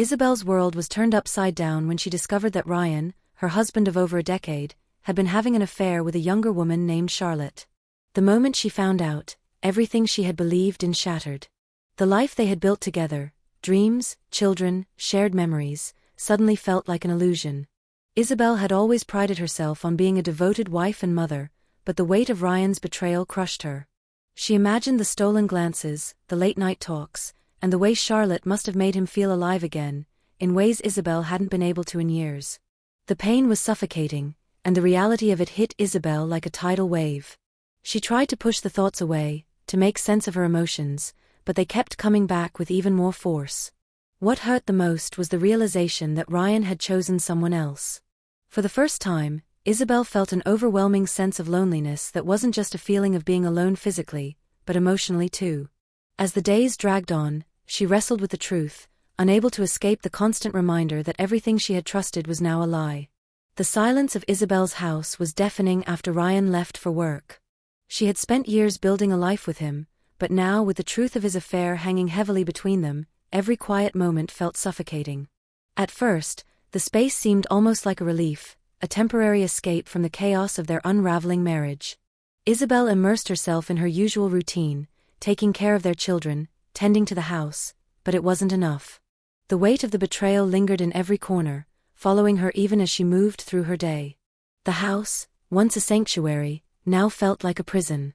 Isabel's world was turned upside down when she discovered that Ryan, her husband of over a decade, had been having an affair with a younger woman named Charlotte. The moment she found out, everything she had believed in shattered. The life they had built together, dreams, children, shared memories, suddenly felt like an illusion. Isabel had always prided herself on being a devoted wife and mother, but the weight of Ryan's betrayal crushed her. She imagined the stolen glances, the late-night talks, and the way Charlotte must have made him feel alive again, in ways Isabel hadn't been able to in years. The pain was suffocating, and the reality of it hit Isabel like a tidal wave. She tried to push the thoughts away, to make sense of her emotions, but they kept coming back with even more force. What hurt the most was the realization that Ryan had chosen someone else. For the first time, Isabel felt an overwhelming sense of loneliness that wasn't just a feeling of being alone physically, but emotionally too. As the days dragged on, she wrestled with the truth, unable to escape the constant reminder that everything she had trusted was now a lie. The silence of Isabel's house was deafening after Ryan left for work. She had spent years building a life with him, but now with the truth of his affair hanging heavily between them, every quiet moment felt suffocating. At first, the space seemed almost like a relief, a temporary escape from the chaos of their unraveling marriage. Isabel immersed herself in her usual routine, taking care of their children, tending to the house, but it wasn't enough. The weight of the betrayal lingered in every corner, following her even as she moved through her day. The house, once a sanctuary, now felt like a prison.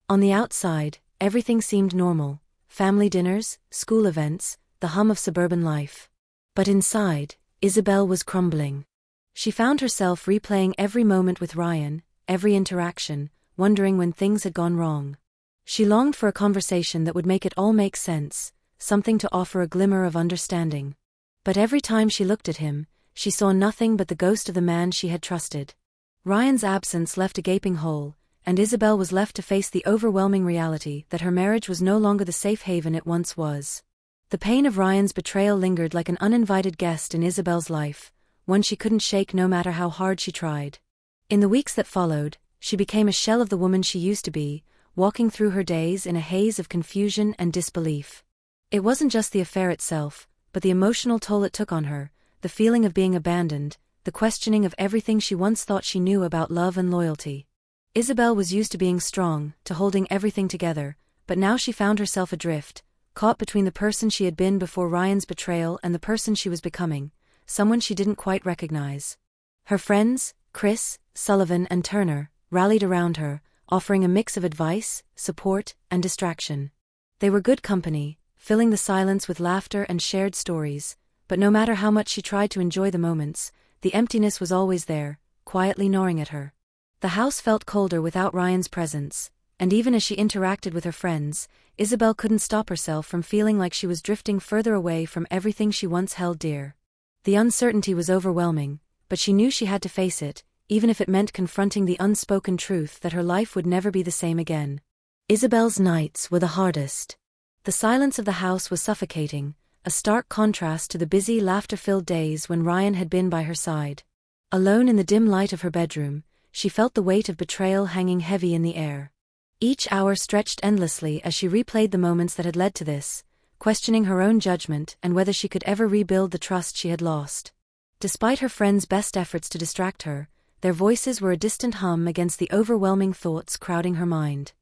On the outside, everything seemed normal: family dinners, school events, the hum of suburban life. But inside, Isabel was crumbling. She found herself replaying every moment with Ryan, every interaction, wondering when things had gone wrong. She longed for a conversation that would make it all make sense, something to offer a glimmer of understanding. But every time she looked at him, she saw nothing but the ghost of the man she had trusted. Ryan's absence left a gaping hole, and Isabel was left to face the overwhelming reality that her marriage was no longer the safe haven it once was. The pain of Ryan's betrayal lingered like an uninvited guest in Isabel's life, one she couldn't shake no matter how hard she tried. In the weeks that followed, she became a shell of the woman she used to be, walking through her days in a haze of confusion and disbelief. It wasn't just the affair itself, but the emotional toll it took on her, the feeling of being abandoned, the questioning of everything she once thought she knew about love and loyalty. Isabel was used to being strong, to holding everything together, but now she found herself adrift, caught between the person she had been before Ryan's betrayal and the person she was becoming, someone she didn't quite recognize. Her friends, Chris, Sullivan and Turner, rallied around her, offering a mix of advice, support, and distraction. They were good company, filling the silence with laughter and shared stories, but no matter how much she tried to enjoy the moments, the emptiness was always there, quietly gnawing at her. The house felt colder without Ryan's presence, and even as she interacted with her friends, Isabel couldn't stop herself from feeling like she was drifting further away from everything she once held dear. The uncertainty was overwhelming, but she knew she had to face it, even if it meant confronting the unspoken truth that her life would never be the same again. Isabel's nights were the hardest. The silence of the house was suffocating, a stark contrast to the busy, laughter-filled days when Ryan had been by her side. Alone in the dim light of her bedroom, she felt the weight of betrayal hanging heavy in the air. Each hour stretched endlessly as she replayed the moments that had led to this, questioning her own judgment and whether she could ever rebuild the trust she had lost. Despite her friends' best efforts to distract her, their voices were a distant hum against the overwhelming thoughts crowding her mind.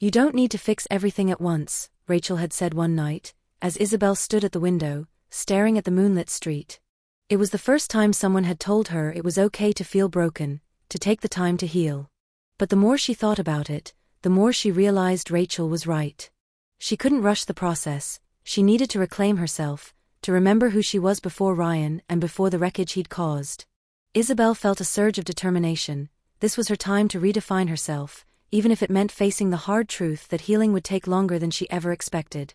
"You don't need to fix everything at once," Rachel had said one night, as Isabel stood at the window, staring at the moonlit street. It was the first time someone had told her it was okay to feel broken, to take the time to heal. But the more she thought about it, the more she realized Rachel was right. She couldn't rush the process, she needed to reclaim herself, to remember who she was before Ryan and before the wreckage he'd caused. Isabel felt a surge of determination. This was her time to redefine herself, even if it meant facing the hard truth that healing would take longer than she ever expected.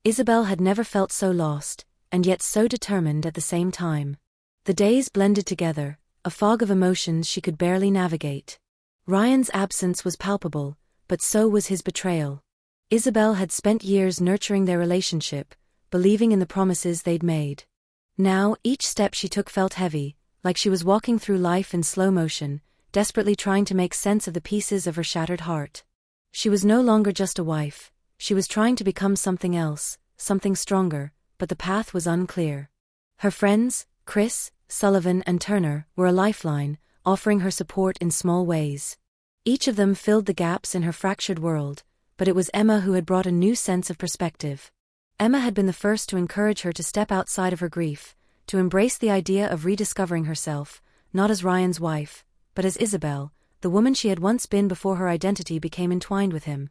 Isabel had never felt so lost, and yet so determined at the same time. The days blended together, a fog of emotions she could barely navigate. Ryan's absence was palpable, but so was his betrayal. Isabel had spent years nurturing their relationship, believing in the promises they'd made. Now, each step she took felt heavy, like she was walking through life in slow motion, desperately trying to make sense of the pieces of her shattered heart. She was no longer just a wife, she was trying to become something else, something stronger, but the path was unclear. Her friends, Chris, Sullivan and Turner, were a lifeline, offering her support in small ways. Each of them filled the gaps in her fractured world, but it was Emma who had brought a new sense of perspective. Emma had been the first to encourage her to step outside of her grief, to embrace the idea of rediscovering herself, not as Ryan's wife, but as Isabel, the woman she had once been before her identity became entwined with him.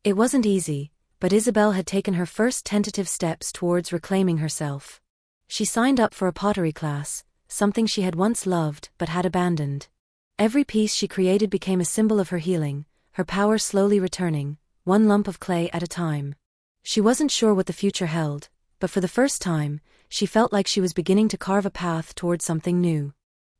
It wasn't easy, but Isabel had taken her first tentative steps towards reclaiming herself. She signed up for a pottery class, something she had once loved but had abandoned. Every piece she created became a symbol of her healing, her power slowly returning, one lump of clay at a time. She wasn't sure what the future held, but for the first time, she felt like she was beginning to carve a path toward something new.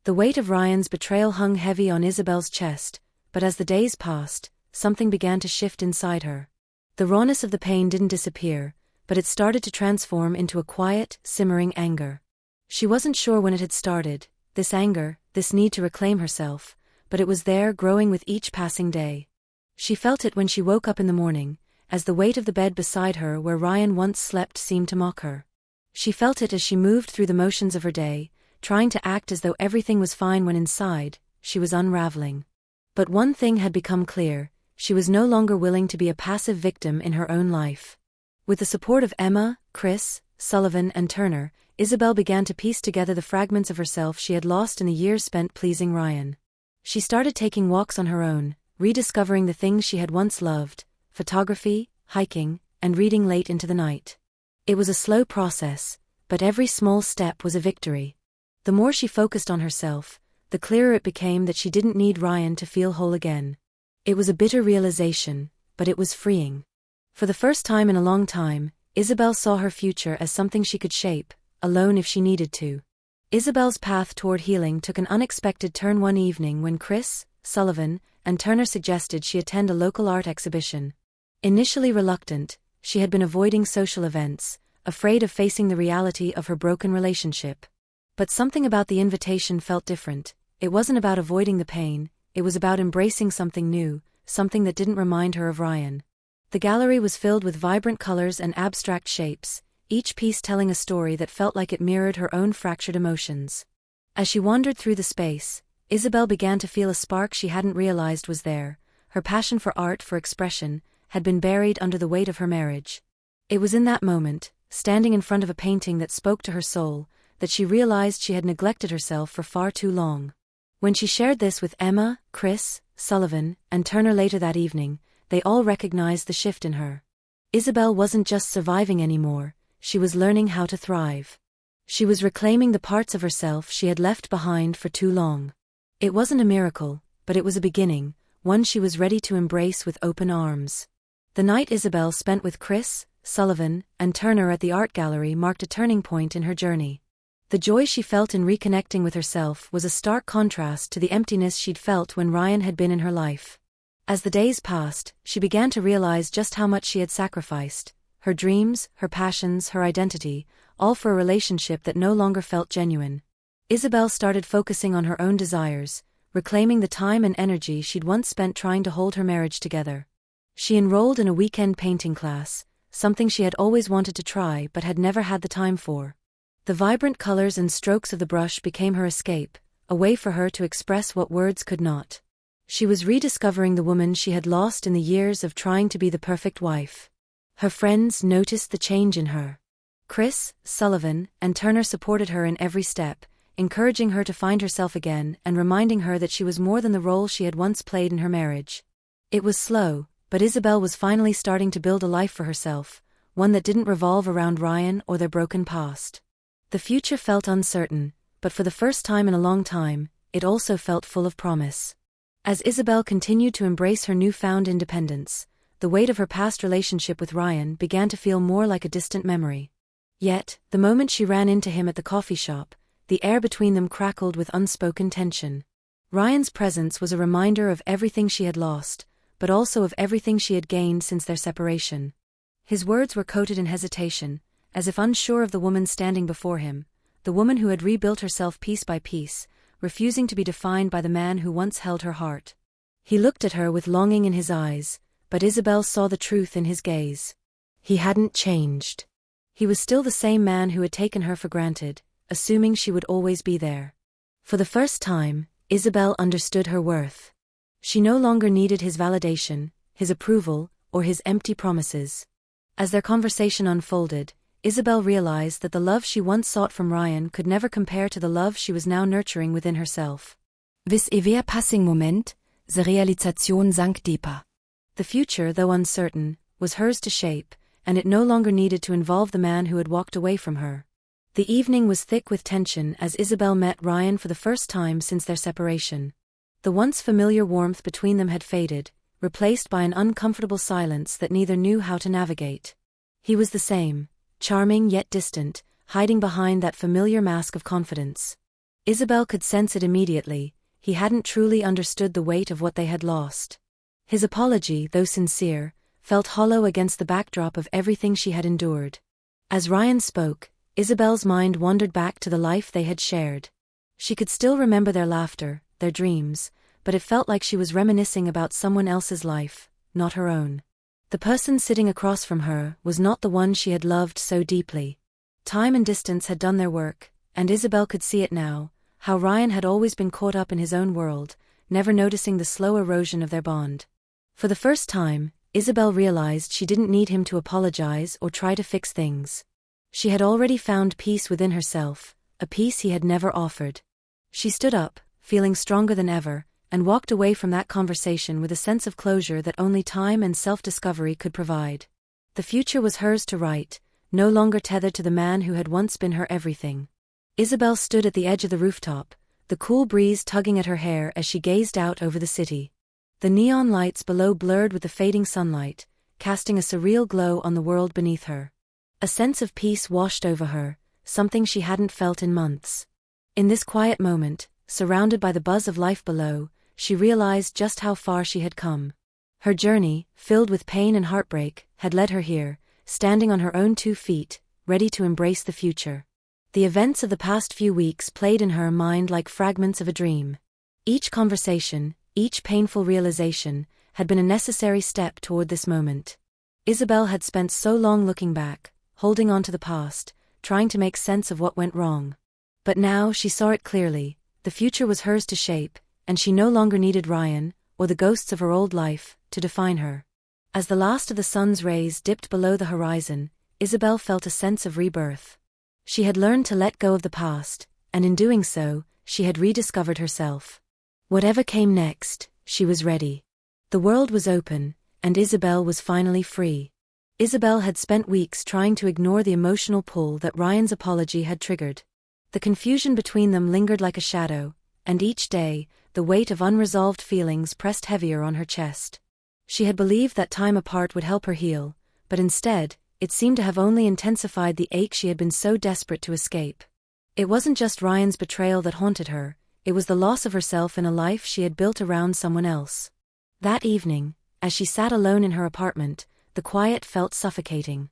The weight of Ryan's betrayal hung heavy on Isabel's chest, but as the days passed, something began to shift inside her. The rawness of the pain didn't disappear, but it started to transform into a quiet, simmering anger. She wasn't sure when it had started, this anger, this need to reclaim herself, but it was there, growing with each passing day. She felt it when she woke up in the morning, as the weight of the bed beside her where Ryan once slept seemed to mock her. She felt it as she moved through the motions of her day, trying to act as though everything was fine when inside, she was unraveling. But one thing had become clear: she was no longer willing to be a passive victim in her own life. With the support of Emma, Chris, Sullivan and Turner, Isabel began to piece together the fragments of herself she had lost in the years spent pleasing Ryan. She started taking walks on her own, rediscovering the things she had once loved: photography, hiking, and reading late into the night. It was a slow process, but every small step was a victory. The more she focused on herself, the clearer it became that she didn't need Ryan to feel whole again. It was a bitter realization, but it was freeing. For the first time in a long time, Isabel saw her future as something she could shape, alone if she needed to. Isabel's path toward healing took an unexpected turn one evening when Chris, Sullivan, and Turner suggested she attend a local art exhibition. Initially reluctant, she had been avoiding social events, afraid of facing the reality of her broken relationship. But something about the invitation felt different. It wasn't about avoiding the pain, it was about embracing something new, something that didn't remind her of Ryan. The gallery was filled with vibrant colors and abstract shapes, each piece telling a story that felt like it mirrored her own fractured emotions. As she wandered through the space, Isabel began to feel a spark she hadn't realized was there. Her passion for art, for expression, had been buried under the weight of her marriage. It was in that moment, standing in front of a painting that spoke to her soul, that she realized she had neglected herself for far too long. When she shared this with Emma, Chris, Sullivan, and Turner later that evening, they all recognized the shift in her. Isabel wasn't just surviving anymore, she was learning how to thrive. She was reclaiming the parts of herself she had left behind for too long. It wasn't a miracle, but it was a beginning, one she was ready to embrace with open arms. The night Isabel spent with Chris, Sullivan, and Turner at the art gallery marked a turning point in her journey. The joy she felt in reconnecting with herself was a stark contrast to the emptiness she'd felt when Ryan had been in her life. As the days passed, she began to realize just how much she had sacrificed: her dreams, her passions, her identity, all for a relationship that no longer felt genuine. Isabel started focusing on her own desires, reclaiming the time and energy she'd once spent trying to hold her marriage together. She enrolled in a weekend painting class, something she had always wanted to try but had never had the time for. The vibrant colors and strokes of the brush became her escape, a way for her to express what words could not. She was rediscovering the woman she had lost in the years of trying to be the perfect wife. Her friends noticed the change in her. Chris, Sullivan, and Turner supported her in every step, encouraging her to find herself again and reminding her that she was more than the role she had once played in her marriage. It was slow, but Isabel was finally starting to build a life for herself, one that didn't revolve around Ryan or their broken past. The future felt uncertain, but for the first time in a long time, it also felt full of promise. As Isabel continued to embrace her newfound independence, the weight of her past relationship with Ryan began to feel more like a distant memory. Yet, the moment she ran into him at the coffee shop, the air between them crackled with unspoken tension. Ryan's presence was a reminder of everything she had lost, but also of everything she had gained since their separation. His words were coated in hesitation, as if unsure of the woman standing before him, the woman who had rebuilt herself piece by piece, refusing to be defined by the man who once held her heart. He looked at her with longing in his eyes, but Isabel saw the truth in his gaze. He hadn't changed. He was still the same man who had taken her for granted, assuming she would always be there. For the first time, Isabel understood her worth. She no longer needed his validation, his approval, or his empty promises. As their conversation unfolded, Isabel realized that the love she once sought from Ryan could never compare to the love she was now nurturing within herself. Vis evea passing moment, the realization sank deeper. The future, though uncertain, was hers to shape, and it no longer needed to involve the man who had walked away from her. The evening was thick with tension as Isabel met Ryan for the first time since their separation. The once familiar warmth between them had faded, replaced by an uncomfortable silence that neither knew how to navigate. He was the same, charming yet distant, hiding behind that familiar mask of confidence. Isabel could sense it immediately. He hadn't truly understood the weight of what they had lost. His apology, though sincere, felt hollow against the backdrop of everything she had endured. As Ryan spoke, Isabel's mind wandered back to the life they had shared. She could still remember their laughter, their dreams, but it felt like she was reminiscing about someone else's life, not her own. The person sitting across from her was not the one she had loved so deeply. Time and distance had done their work, and Isabel could see it now, how Ryan had always been caught up in his own world, never noticing the slow erosion of their bond. For the first time, Isabel realized she didn't need him to apologize or try to fix things. She had already found peace within herself, a peace he had never offered. She stood up, feeling stronger than ever, and walked away from that conversation with a sense of closure that only time and self-discovery could provide. The future was hers to write, no longer tethered to the man who had once been her everything. Isabel stood at the edge of the rooftop, the cool breeze tugging at her hair as she gazed out over the city. The neon lights below blurred with the fading sunlight, casting a surreal glow on the world beneath her. A sense of peace washed over her, something she hadn't felt in months. In this quiet moment, surrounded by the buzz of life below, she realized just how far she had come. Her journey, filled with pain and heartbreak, had led her here, standing on her own 2 feet, ready to embrace the future. The events of the past few weeks played in her mind like fragments of a dream. Each conversation, each painful realization, had been a necessary step toward this moment. Isabel had spent so long looking back, holding on to the past, trying to make sense of what went wrong. But now she saw it clearly, the future was hers to shape, and she no longer needed Ryan, or the ghosts of her old life, to define her. As the last of the sun's rays dipped below the horizon, Isabel felt a sense of rebirth. She had learned to let go of the past, and in doing so, she had rediscovered herself. Whatever came next, she was ready. The world was open, and Isabel was finally free. Isabel had spent weeks trying to ignore the emotional pull that Ryan's apology had triggered. The confusion between them lingered like a shadow, and each day, the weight of unresolved feelings pressed heavier on her chest. She had believed that time apart would help her heal, but instead, it seemed to have only intensified the ache she had been so desperate to escape. It wasn't just Ryan's betrayal that haunted her, it was the loss of herself in a life she had built around someone else. That evening, as she sat alone in her apartment, the quiet felt suffocating.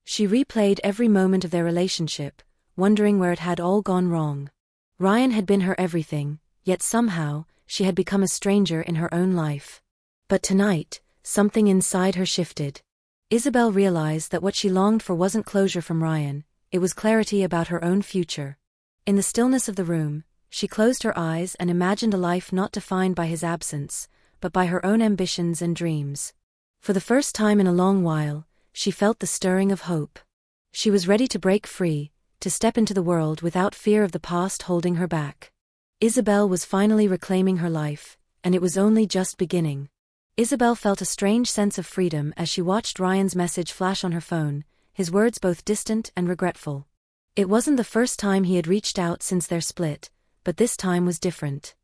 She replayed every moment of their relationship, wondering where it had all gone wrong. Ryan had been her everything, yet somehow, she had become a stranger in her own life. But tonight, something inside her shifted. Isabel realized that what she longed for wasn't closure from Ryan, it was clarity about her own future. In the stillness of the room, she closed her eyes and imagined a life not defined by his absence, but by her own ambitions and dreams. For the first time in a long while, she felt the stirring of hope. She was ready to break free, to step into the world without fear of the past holding her back. Isabel was finally reclaiming her life, and it was only just beginning. Isabel felt a strange sense of freedom as she watched Ryan's message flash on her phone, his words both distant and regretful. It wasn't the first time he had reached out since their split, but this time was different.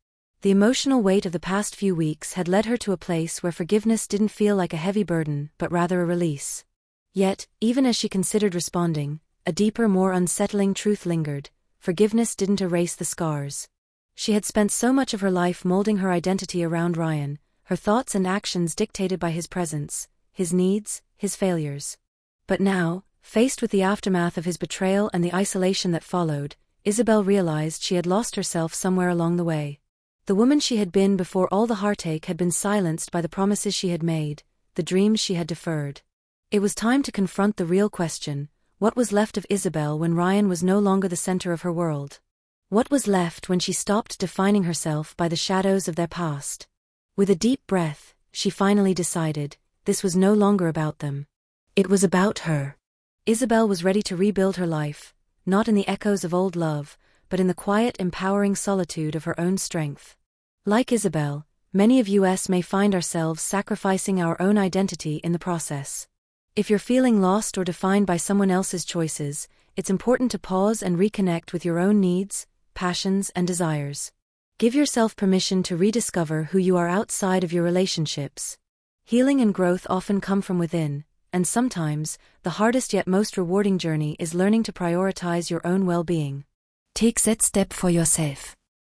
The emotional weight of the past few weeks had led her to a place where forgiveness didn't feel like a heavy burden but rather a release. Yet, even as she considered responding, a deeper, more unsettling truth lingered: forgiveness didn't erase the scars. She had spent so much of her life molding her identity around Ryan, her thoughts and actions dictated by his presence, his needs, his failures. But now, faced with the aftermath of his betrayal and the isolation that followed, Isabel realized she had lost herself somewhere along the way. The woman she had been before all the heartache had been silenced by the promises she had made, the dreams she had deferred. It was time to confront the real question: What was left of Isabel when Ryan was no longer the center of her world? What was left when she stopped defining herself by the shadows of their past? With a deep breath, she finally decided, this was no longer about them. It was about her. Isabel was ready to rebuild her life, not in the echoes of old love, but in the quiet, empowering solitude of her own strength. Like Isabel, many of us may find ourselves sacrificing our own identity in the process. If you're feeling lost or defined by someone else's choices, it's important to pause and reconnect with your own needs, passions, and desires. Give yourself permission to rediscover who you are outside of your relationships. Healing and growth often come from within, and sometimes, the hardest yet most rewarding journey is learning to prioritize your own well-being. Take that step for yourself.